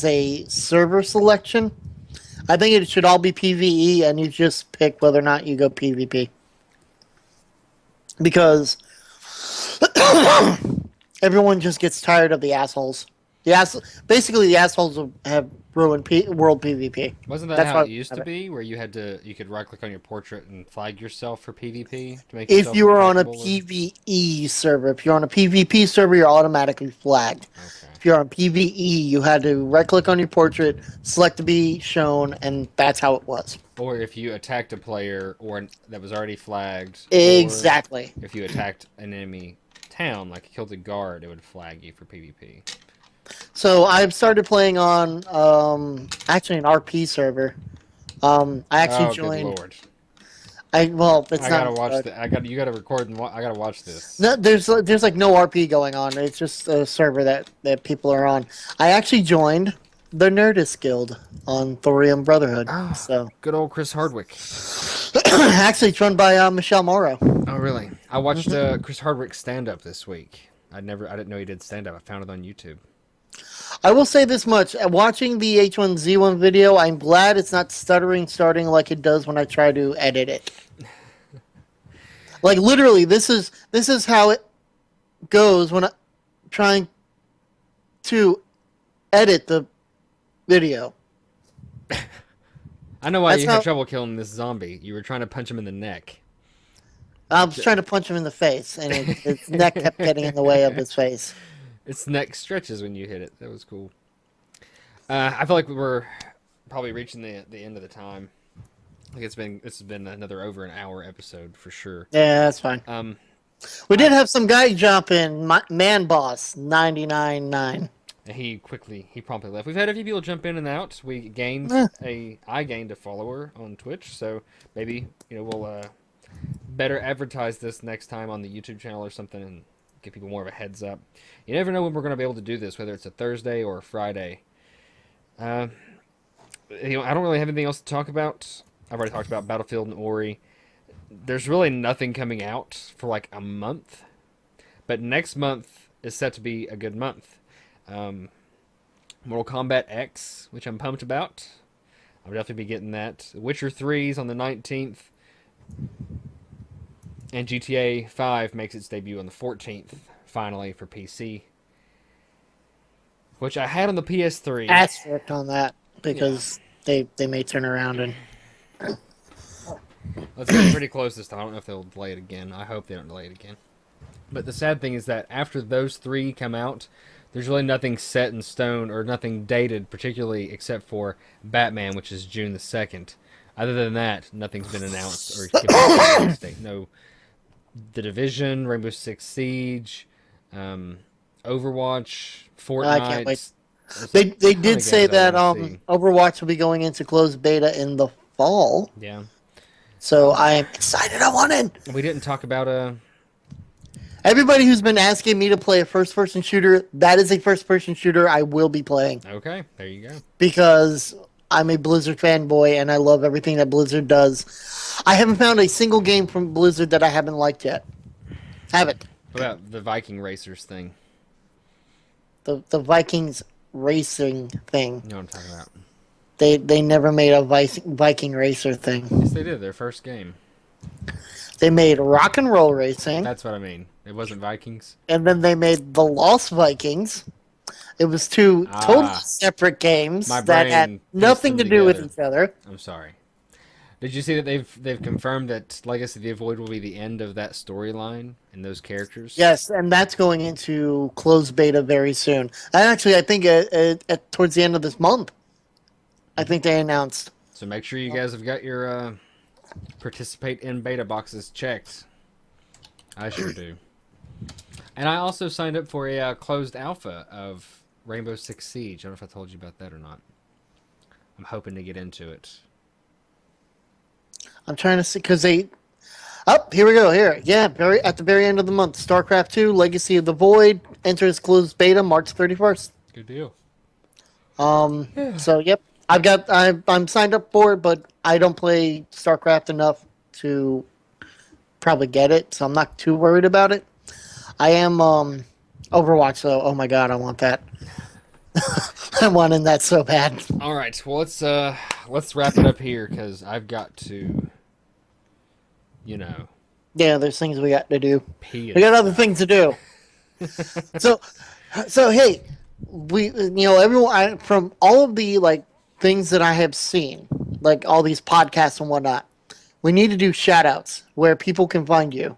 a server selection. I think it should all be PvE, and you just pick whether or not you go PvP. Because everyone just gets tired of the assholes. Basically, the assholes have ruined world PvP. Wasn't that how it used to be, where you could right click on your portrait and flag yourself for PvP to make yourself if you were on a attackable? PvE server? If you're on a PvP server, you're automatically flagged. Okay. If you're on PvE, you had to right click on your portrait, select to be shown, and that's how it was. Or if you attacked a player that was already flagged. Exactly. Or if you attacked an enemy town, like killed a guard, it would flag you for PvP. So I've started playing on actually an RP server. I actually joined. Good lord! It's I not. gotta watch the. You gotta record and I gotta watch this. No, there's like no RP going on. It's just a server that people are on. I actually joined the Nerdist Guild on Thorium Brotherhood. Oh, so good old Chris Hardwick. actually, it's run by Michelle Morrow. Oh, really? I watched Chris Hardwick's stand up this week. I didn't know he did stand up. I found it on YouTube. I will say this much: watching the H1Z1 video, I'm glad it's not starting like it does when I try to edit it. Like, literally, this is how it goes when I'm trying to edit the video. I know why you had trouble killing this zombie. You were trying to punch him in the neck. I was trying to punch him in the face, and his neck kept getting in the way of his face. Its neck stretches when you hit it. That was cool. I feel like we're probably reaching the end of the time. Like this has been another over an hour episode for sure. Yeah, that's fine. Um, We did have some guy jump in, Man Boss 99.9. and he promptly left. We've had a few people jump in and out. I gained a follower on Twitch, so maybe we'll better advertise this next time on the YouTube channel or something and give people more of a heads up. You never know when we're going to be able to do this, whether it's a Thursday or a Friday. I don't really have anything else to talk about. I've already talked about Battlefield and Ori. There's really nothing coming out for like a month, but next month is set to be a good month. Mortal Kombat X, which I'm pumped about. I'll definitely be getting that. Witcher 3's on the 19th. And GTA 5 makes its debut on the 14th, finally, for PC. Which I had on the PS3. Asterisk on that, because they may turn around and... Let's get pretty close this time. I don't know if they'll delay it again. I hope they don't delay it again. But the sad thing is that after those three come out, there's really nothing set in stone or nothing dated particularly except for Batman, which is June the 2nd. Other than that, nothing's been announced or given a release date. No, The Division, Rainbow Six Siege, Overwatch, Fortnite. I can't wait. They did say that Overwatch will be going into closed beta in the fall. Yeah. So I'm excited. I want in. We didn't talk about Everybody who's been asking me to play a first-person shooter, that is a first-person shooter I will be playing. Okay, there you go. Because I'm a Blizzard fanboy and I love everything that Blizzard does. I haven't found a single game from Blizzard that I haven't liked yet. Haven't. What about the Viking Racers thing? The Vikings racing thing. You know what I'm talking about. They never made a Viking racer thing. Yes, they did. Their first game. They made Rock and Roll Racing. That's what I mean. It wasn't Vikings. And then they made The Lost Vikings. It was two totally separate games that had nothing to do with each other. I'm sorry. Did you see that they've confirmed that Legacy of the Void will be the end of that storyline and those characters? Yes, and that's going into closed beta very soon. And actually, I think towards the end of this month, I think they announced. So make sure you guys have got your participate in beta boxes checked. I sure do. And I also signed up for a closed alpha of Rainbow Six Siege. I don't know if I told you about that or not. I'm hoping to get into it. I'm trying to see, because they... Oh, here we go, here. Yeah, at the very end of the month. StarCraft 2, Legacy of the Void, enters closed beta March 31st. Good deal. So, yep. I'm signed up for it, but I don't play StarCraft enough to probably get it, so I'm not too worried about it. I am Overwatch, though. Oh my god, I want that. I'm wanting that so bad. All right, well let's wrap it up here because I've got to, Yeah, there's things we got to do. pee. We got other things to do. so hey, everyone from all of the things that I have seen, like all these podcasts and whatnot, we need to do shout outs where people can find you.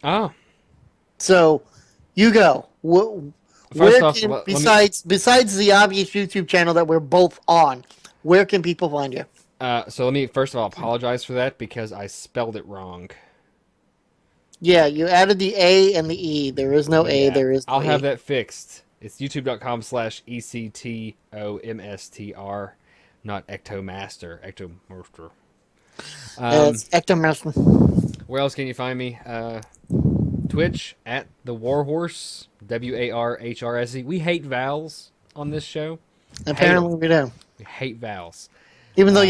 Oh. So you go. Besides the obvious YouTube channel that we're both on, where can people find you? So let me first of all apologize for that because I spelled it wrong. Yeah, you added the A and the E. There is no A. There is no I'll have E. that fixed. It's youtube.com/EctoMaster, not EctoMaster. EctoMaster. It's EctoMaster. Where else can you find me? Twitch at the Warhorse, WARHRSE. We hate vowels on this show. Apparently we do. We hate vowels. Even though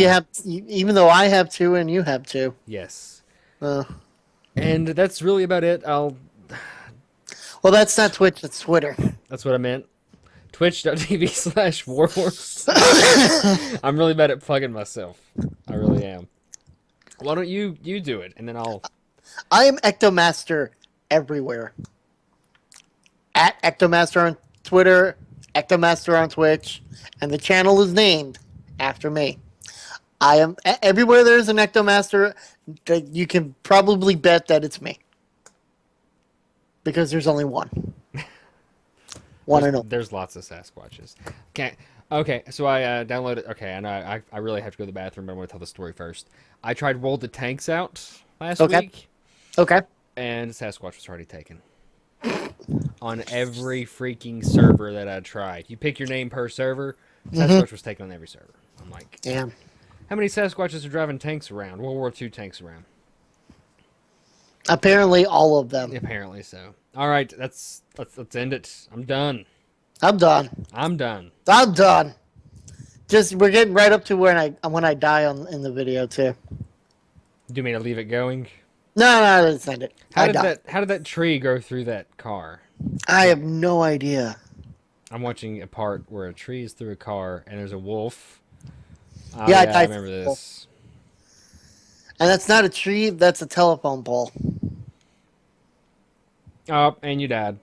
I have two and you have two. Yes. And that's really about it. Well, that's not Twitch. That's Twitter. That's what I meant. Twitch.tv/Warhorse. I'm really bad at plugging myself. I really am. Why don't you do it, and then I'll... I am EctoMaster everywhere. At EctoMaster on Twitter, EctoMaster on Twitch, and the channel is named after me. I am everywhere there's an EctoMaster. You can probably bet that it's me, because there's only one. Want to know? There's lots of Sasquatches. Okay, so I downloaded. Okay, and I really have to go to the bathroom, but I'm going to tell the story first. I tried World of Tanks out last Okay. week, Okay. and Sasquatch was already taken. On every freaking server that I tried. You pick your name per server, Sasquatch was taken on every server. I'm like, Damn. how many Sasquatches are driving tanks around? World War II tanks around? Apparently, all of them. Apparently so. All right, let's end it. I'm done. I'm done. I'm done. I'm done. Just we're getting right up to when I die in the video too. Do you mean to leave it going? No, I didn't send it. How did that tree go through that car? I have no idea. I'm watching a part where a tree is through a car and there's a wolf. Oh, Yeah, I remember this. And that's not a tree. That's a telephone pole. Oh, and you died.